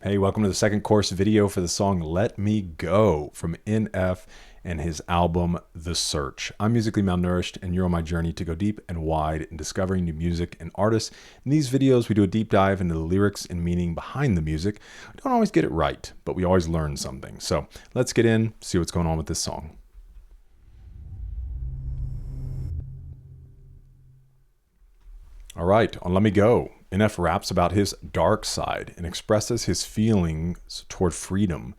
Hey, welcome to the second course video for the song Let Me Go from NF and his album The Search. I'm musically malnourished, and you're on my journey to go deep and wide in discovering new music and artists. In these videos, we do a deep dive into the lyrics and meaning behind the music. We don't always get it right, but we always learn something. So let's get in, see what's going on with this song. All right, on Let Me Go, NF raps about his dark side and expresses his feelings toward freedom.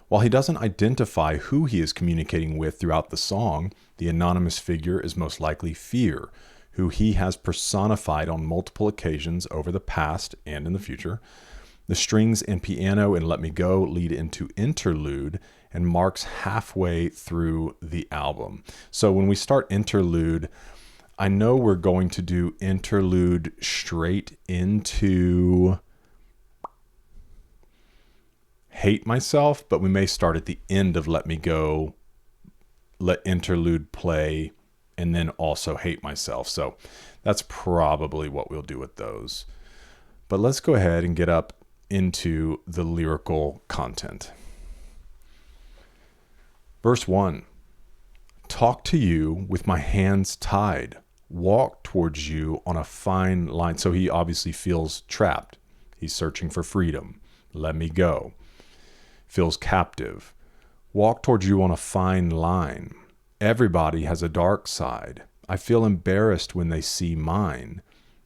While he doesn't identify who he is communicating with throughout the song, the anonymous figure is most likely Fear, who he has personified on multiple occasions over the past and in the future. The strings and piano in Let Me Go lead into interlude and marks halfway through the album. So when we start interlude, I know we're going to do interlude straight into Hate Myself, but we may start at the end of Let Me Go, let interlude play, and then also Hate Myself. So that's probably what we'll do with those. But let's go ahead and get up into the lyrical content. Verse 1. Talk to you with my hands tied. Walk towards you on a fine line. So he obviously feels trapped. He's searching for freedom. Let me go. Feels captive. Walk towards you on a fine line. Everybody has a dark side. I feel embarrassed when they see mine.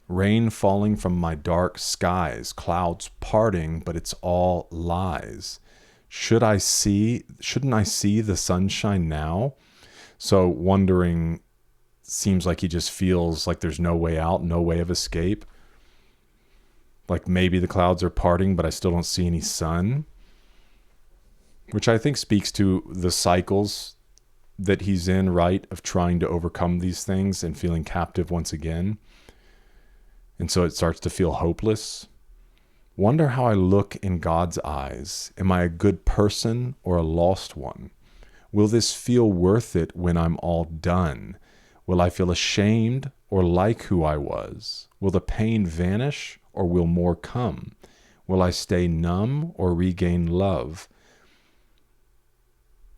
Rain falling from my dark skies. Clouds parting, but it's all lies. Shouldn't I see the sunshine now? So wondering, seems like he just feels like there's no way out, no way of escape. Like maybe the clouds are parting, but I still don't see any sun. Which I think speaks to the cycles that he's in, right? Of trying to overcome these things and feeling captive once again. And so it starts to feel hopeless. Wonder how I look in God's eyes. Am I a good person or a lost one? Will this feel worth it when I'm all done? Will I feel ashamed or like who I was? Will the pain vanish or will more come? Will I stay numb or regain love?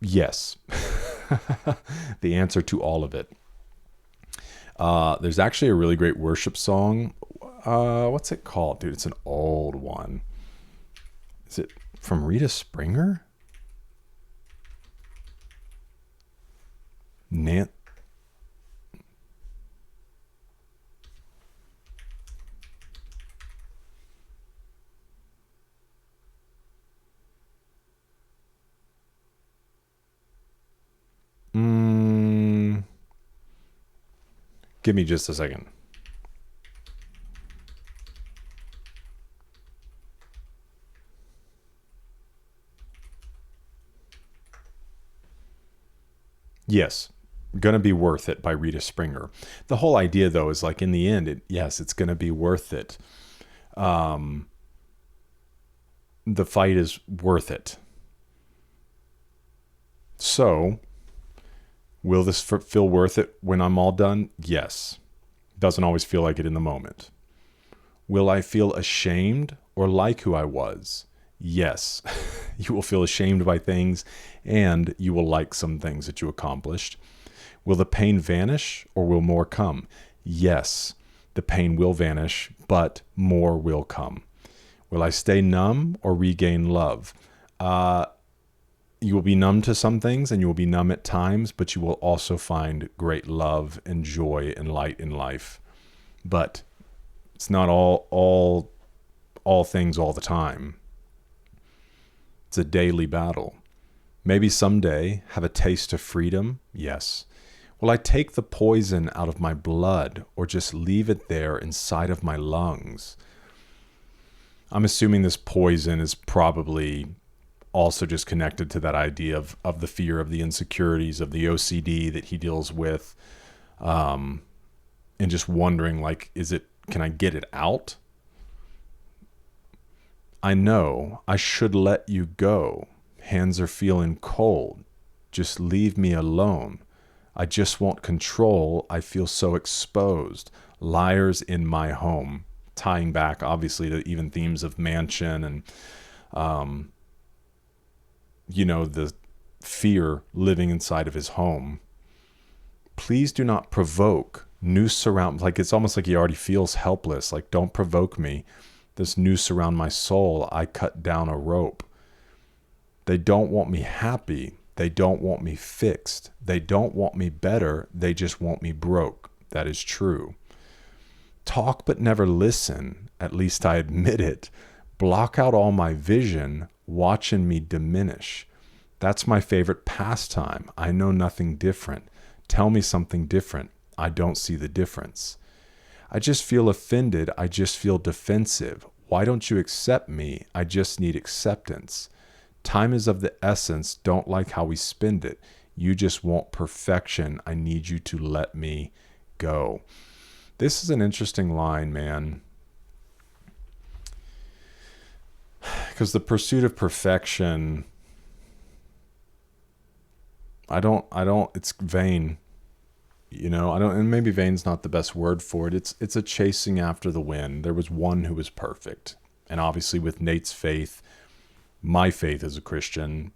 Yes. The answer to all of it. There's actually a really great worship song. What's it called? Dude, it's an old one. Is it from Rita Springer? Nant. Give me just a second. Yes. Gonna Be Worth It by Rita Springer. The whole idea though is like in the end, it's gonna be worth it. The fight is worth it. So, will this feel worth it when I'm all done? Yes. Doesn't always feel like it in the moment. Will I feel ashamed or like who I was? Yes. You will feel ashamed by things and you will like some things that you accomplished. Will the pain vanish or will more come? Yes, the pain will vanish, but more will come. Will I stay numb or regain love? You will be numb to some things and you will be numb at times, but you will also find great love and joy and light in life. But it's not all things all the time. It's a daily battle. Maybe someday have a taste of freedom? Yes. Will I take the poison out of my blood or just leave it there inside of my lungs? I'm assuming this poison is probably also just connected to that idea of the fear, of the insecurities, of the OCD that he deals with, and just wondering, like, can I get it out? I know I should let you go. Hands are feeling cold. Just leave me alone. I just want control. I feel so exposed. Liars in my home. Tying back, obviously, to even themes of mansion and The fear living inside of his home. Please do not provoke noose around, like it's almost like he already feels helpless. Like, don't provoke me. This noose around my soul, I cut down a rope. They don't want me happy. They don't want me fixed. They don't want me better. They just want me broke. That is true. Talk but never listen. At least I admit it. Block out all my vision, watching me diminish. That's my favorite pastime. I know nothing different. Tell me something different. I don't see the difference. I just feel offended. I just feel defensive. Why don't you accept me? I just need acceptance. Time is of the essence. Don't like how we spend it. You just want perfection. I need you to let me go. This is an interesting line, man. Because the pursuit of perfection, it's vain. And maybe vain's not the best word for it. It's a chasing after the wind. There was one who was perfect. And obviously with Nate's faith, my faith as a Christian,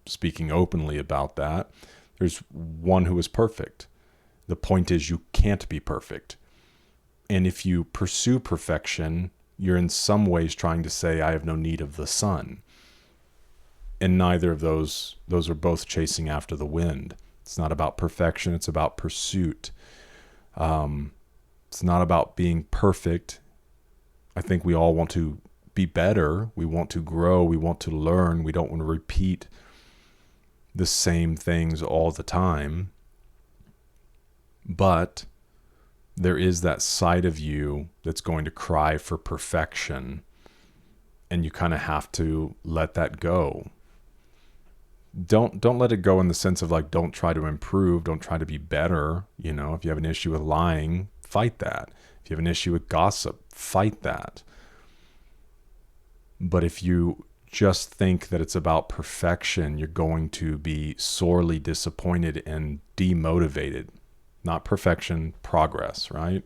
speaking openly about that, there's one who is perfect. The point is you can't be perfect. And if you pursue perfection, you're in some ways trying to say, I have no need of the sun. And neither of those are both chasing after the wind. It's not about perfection. It's about pursuit. It's not about being perfect. I think we all want to be better. We want to grow. We want to learn. We don't want to repeat the same things all the time. But there is that side of you that's going to cry for perfection. And you kind of have to let that go. Don't let it go in the sense of like, don't try to improve. Don't try to be better. If you have an issue with lying, fight that. If you have an issue with gossip, fight that. But if you just think that it's about perfection, you're going to be sorely disappointed and demotivated. Not perfection, progress, right?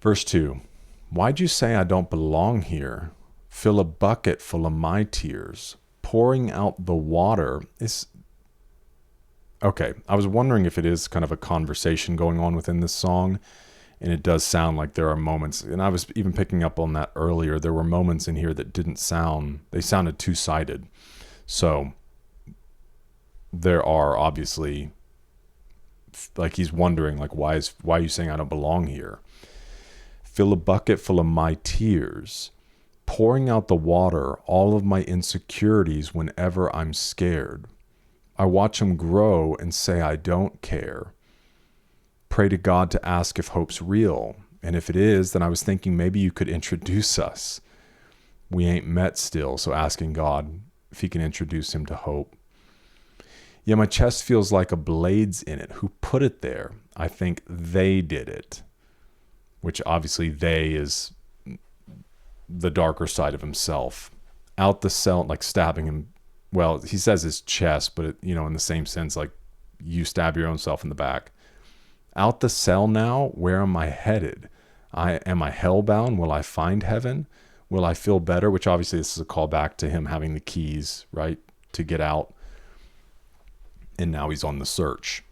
Verse 2. Why'd you say I don't belong here? Fill a bucket full of my tears. Pouring out the water is... Okay, I was wondering if it is kind of a conversation going on within this song. And it does sound like there are moments, and I was even picking up on that earlier. There were moments in here that they sounded two-sided. So there are obviously, like he's wondering, like, why are you saying I don't belong here? Fill a bucket full of my tears, pouring out the water, all of my insecurities whenever I'm scared. I watch them grow and say I don't care. Pray to God to ask if hope's real. And if it is, then I was thinking maybe you could introduce us. We ain't met still, so asking God if he can introduce him to hope. Yeah, my chest feels like a blade's in it. Who put it there? I think they did it. Which obviously they is the darker side of himself. Out the cell, like stabbing him. Well, he says his chest, but in the same sense, like you stab your own self in the back. Out the cell now, where am I headed? Am I hellbound? Will I find heaven? Will I feel better? Which obviously this is a call back to him having the keys, right, to get out. And now he's on the search.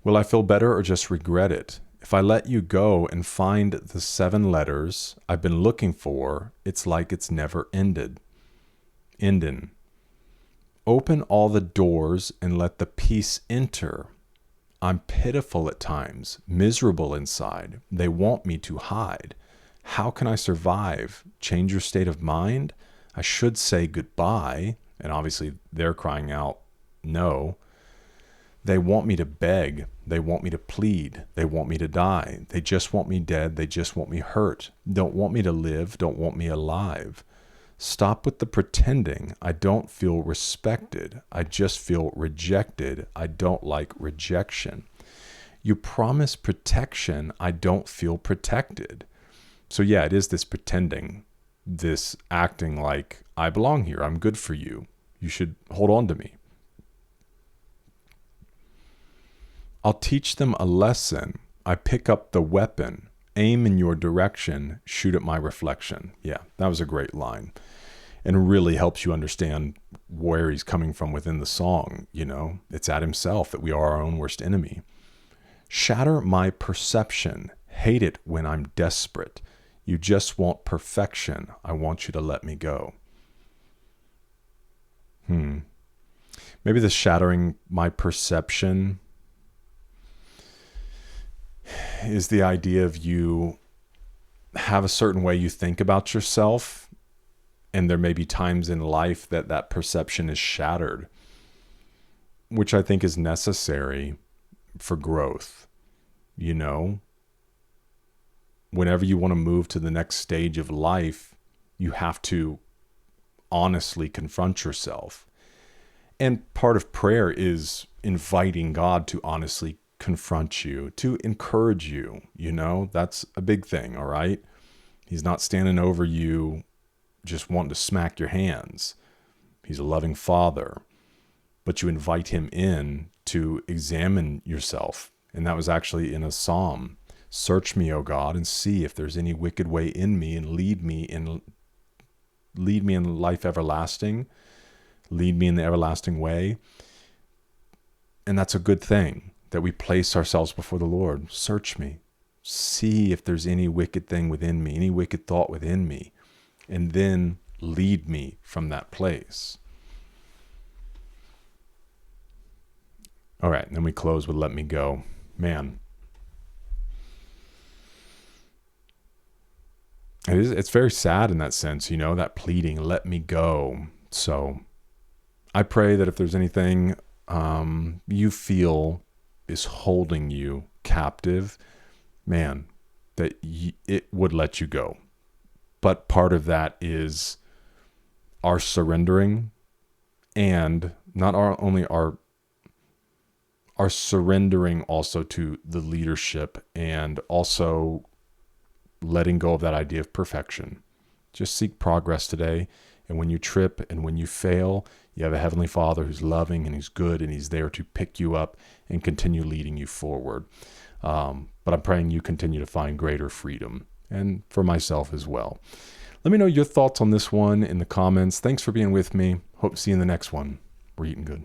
Will I feel better or just regret it? If I let you go and find the 7 letters I've been looking for, it's like it's never ended. Endin'. Open all the doors and let the peace enter. I'm pitiful at times, miserable inside. They want me to hide. How can I survive? Change your state of mind? I should say goodbye. And obviously they're crying out, no. They want me to beg. They want me to plead. They want me to die. They just want me dead. They just want me hurt. Don't want me to live. Don't want me alive. Stop with the pretending. I don't feel respected. I just feel rejected. I don't like rejection. You promise protection. I don't feel protected. So yeah, it is this pretending, this acting like I belong here. I'm good for you. You should hold on to me. I'll teach them a lesson. I pick up the weapon Aim in your direction, shoot at my reflection. Yeah, that was a great line. And really helps you understand where he's coming from within the song. You know, it's at himself that we are our own worst enemy. Shatter my perception. Hate it when I'm desperate. You just want perfection. I want you to let me go. Maybe the shattering my perception is the idea of you have a certain way you think about yourself, and there may be times in life that that perception is shattered, which I think is necessary for growth. You know, whenever you want to move to the next stage of life, you have to honestly confront yourself. And part of prayer is inviting God to honestly confront you, to encourage you. You know, that's a big thing, all right? He's not standing over you just wanting to smack your hands. He's a loving father, but you invite him in to examine yourself. And that was actually in a psalm. Search me, O God, and see if there's any wicked way in me, and lead me in life everlasting. Lead me in the everlasting way. And that's a good thing, that we place ourselves before the Lord. Search me. See if there's any wicked thing within me, any wicked thought within me, and then lead me from that place. All right, and then we close with Let Me Go. Man, it's very sad in that sense, you know, that pleading, let me go. So I pray that if there's anything you feel is holding you captive, man, that it would let you go. But part of that is our surrendering, and not only our surrendering also to the leadership, and also letting go of that idea of perfection. Just seek progress today. And when you trip and when you fail, you have a Heavenly Father who's loving and he's good, and he's there to pick you up and continue leading you forward. But I'm praying you continue to find greater freedom, and for myself as well. Let me know your thoughts on this one in the comments. Thanks for being with me. Hope to see you in the next one. We're eating good.